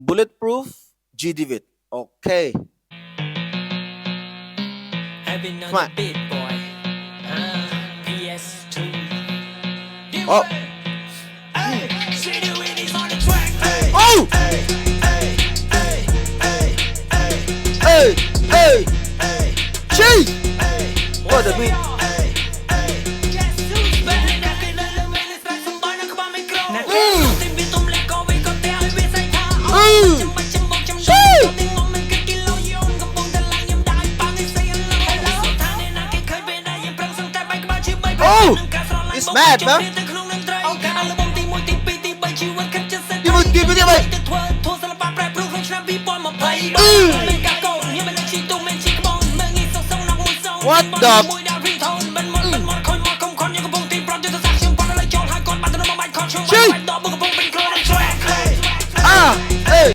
Bulletproof G David. Okay. I've been on Come the on. beat, boy. PS2. Oh. Hey, see the Winnie's on the track. Hey, Oh. hey, hey, hey, hey, hey, Hey. Hey. hey, Gee. hey. What the beat? Hey, hey. Guess who's back? Natin strax som barn och bara mikro. Natin bit om lek och vi går till all vi säger ta. Någonting om en kilo yon kom på den längen där bang i sig en lång. Så tar ni naken köj vid dig en prang som tar back bara chill by Oh. It's mad, man. Alla bom till multi piti by chill och kanske sen. Give it, give it, give it. Två sala bara prep runt från snabb beat på mig play. Men jag går, jag menar shit om en chick bomb. Men i så såna hon så. What the?